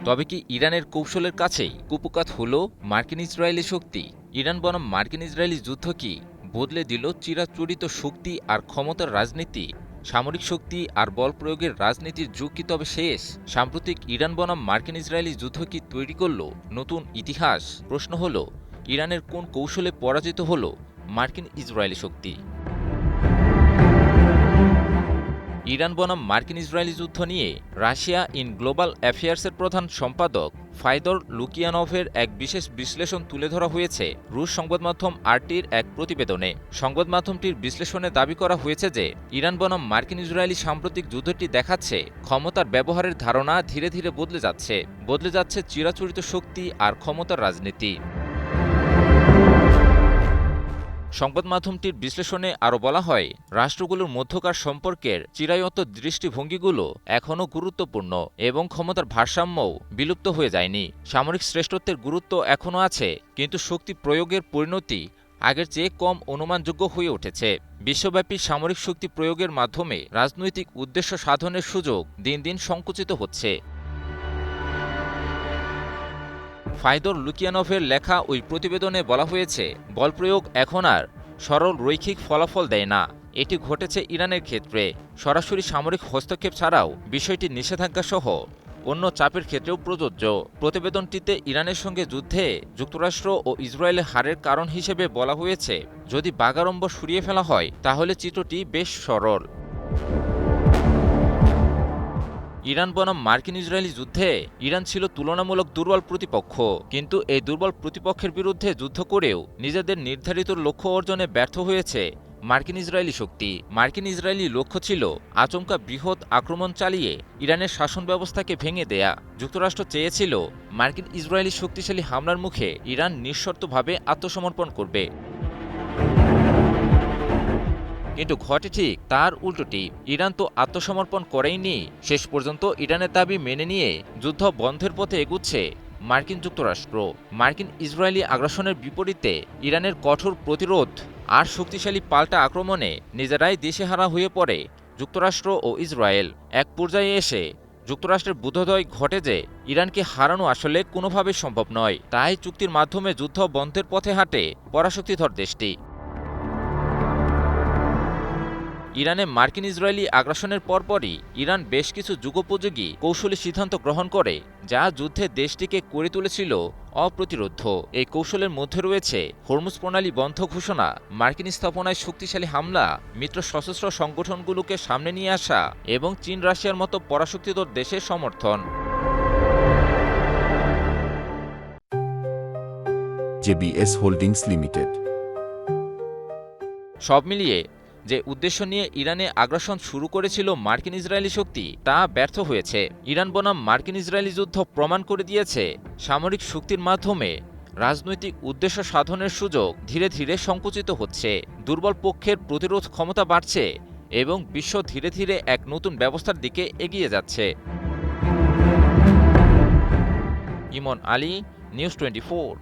তবে কি ইরানের কৌশলের কাছেই কুপকাত হল মার্কিন ইসরায়েলি শক্তি? ইরান বনাম মার্কিন ইসরায়েলি যুদ্ধ কি বদলে দিল চিরাচরিত শক্তি আর ক্ষমতার রাজনীতি? সামরিক শক্তি আর বল প্রয়োগের রাজনীতির যুগ কি তবে শেষ? সাম্প্রতিক ইরান বনাম মার্কিন ইসরায়েলি যুদ্ধ কি তৈরি করল নতুন ইতিহাস? প্রশ্ন হল, ইরানের কোন কৌশলে পরাজিত হল মার্কিন ইসরায়েলি শক্তি? ইরান বনাম মার্কিন ইসরায়েলি যুদ্ধ নিয়ে রাশিয়া ইন গ্লোবাল অ্যাফেয়ার্সের প্রধান সম্পাদক ফাইদর লুকিয়ানভের এক বিশেষ বিশ্লেষণ তুলে ধরা হয়েছে রুশ সংবাদমাধ্যম আরটির এক প্রতিবেদনে। সংবাদ মাধ্যমটির বিশ্লেষণে দাবি করা হয়েছে যে ইরান বনাম মার্কিন ইসরায়েলি সাম্প্রতিক যুদ্ধটি দেখাচ্ছে ক্ষমতার ব্যবহারের ধারণা ধীরে ধীরে বদলে যাচ্ছে চিরাচরিত শক্তি আর ক্ষমতার রাজনীতি। সংবাদ মাধ্যমটির বিশ্লেষণে আরও বলা হয়, রাষ্ট্রগুলোর মধ্যকার সম্পর্কের চিরায়ত দৃষ্টিভঙ্গিগুলো এখনও গুরুত্বপূর্ণ এবং ক্ষমতার ভারসাম্যও বিলুপ্ত হয়ে যায়নি। সামরিক শ্রেষ্ঠত্বের গুরুত্ব এখনও আছে, কিন্তু শক্তি প্রয়োগের পরিণতি আগের চেয়ে কম অনুমানযোগ্য হয়ে উঠেছে। বিশ্বব্যাপী সামরিক শক্তি প্রয়োগের মাধ্যমে রাজনৈতিক উদ্দেশ্য সাধনের সুযোগ দিন দিন সংকুচিত হচ্ছে। ফাইদর লুকিয়ানভের লেখা ওই প্রতিবেদনে বলা হয়েছে, বল প্রয়োগ এখন আর সরল রৈখিক ফলাফল দেয় না। এটি ঘটেছে ইরানের ক্ষেত্রে। সরাসরি সামরিক হস্তক্ষেপ ছাড়াও বিষয়টি নিষেধাজ্ঞাসহ অন্য চাপের ক্ষেত্রেও প্রযোজ্য। প্রতিবেদনটিতে ইরানের সঙ্গে যুদ্ধে যুক্তরাষ্ট্র ও ইসরায়েলের হারের কারণ হিসেবে বলা হয়েছে, যদি বাগাড়ম্বর সরিয়ে ফেলা হয় তাহলে চিত্রটি বেশ সরল। ইরান বনাম মার্কিন ইসরায়েলি যুদ্ধে ইরান ছিল তুলনামূলক দুর্বল প্রতিপক্ষ, কিন্তু এই দুর্বল প্রতিপক্ষের বিরুদ্ধে যুদ্ধ করেও নিজেদের নির্ধারিত লক্ষ্য অর্জনে ব্যর্থ হয়েছে মার্কিন ইসরায়েলি শক্তি। মার্কিন ইসরায়েলি লক্ষ্য ছিল আচমকা বৃহৎ আক্রমণ চালিয়ে ইরানের শাসন ব্যবস্থাকে ভেঙে দেয়া। যুক্তরাষ্ট্র চেয়েছিল মার্কিন ইসরায়েলি শক্তিশালী হামলার মুখে ইরান নিঃশর্তভাবে আত্মসমর্পণ করবে। কিন্তু ঘটে ঠিক তার উল্টোটি। ইরান তো আত্মসমর্পণ করেইনি, শেষ পর্যন্ত ইরানের দাবি মেনে নিয়ে যুদ্ধ বন্ধের পথে এগুচ্ছে মার্কিন যুক্তরাষ্ট্র। মার্কিন ইসরায়েলি আগ্রাসনের বিপরীতে ইরানের কঠোর প্রতিরোধ আর শক্তিশালী পাল্টা আক্রমণে নিজেরাই দিশেহারা হয়ে পড়ে যুক্তরাষ্ট্র ও ইসরায়েল। এক পর্যায়ে এসে যুক্তরাষ্ট্রের বোধোদয় ঘটে যে ইরানকে হারানো আসলে কোনোভাবেই সম্ভব নয়। তাই চুক্তির মাধ্যমে যুদ্ধ বন্ধের পথে হাঁটে পরাশক্তিধর দেশটি। ইরানে মার্কিন ইসরায়েলি আগ্রাসনের পরপরই ইরান বেশ কিছু যুগোপযোগী কৌশলী সিদ্ধান্ত গ্রহণ করে, যা যুদ্ধে দেশটিকে করে তুলেছিল অপ্রতিরোধ্য। এই কৌশলের মধ্যে রয়েছে হরমুজ প্রণালী বন্ধ ঘোষণা, মার্কিন স্থাপনায় শক্তিশালী হামলা, মিত্র সশস্ত্র সংগঠনগুলোকে সামনে নিয়ে আসা এবং চীন রাশিয়ার মতো পরাশক্তিধর দেশের সমর্থন। JBS holdings limited. সব মিলিয়ে যে উদ্দেশ্য নিয়ে ইরানে আগ্রাসন শুরু করেছিল মার্কিন ইসরায়েলি শক্তি, তা ব্যর্থ হয়েছে। ইরান বনাম মার্কিন ইসরায়েলি যুদ্ধ প্রমাণ করে দিয়েছে, সামরিক শক্তির মাধ্যমে রাজনৈতিক উদ্দেশ্য সাধনের সুযোগ ধীরে ধীরে সংকুচিত হচ্ছে। দুর্বল পক্ষের প্রতিরোধ ক্ষমতা বাড়ছে এবং বিশ্ব ধীরে ধীরে এক নতুন ব্যবস্থার দিকে এগিয়ে যাচ্ছে। ইমন আলী, নিউজ 24।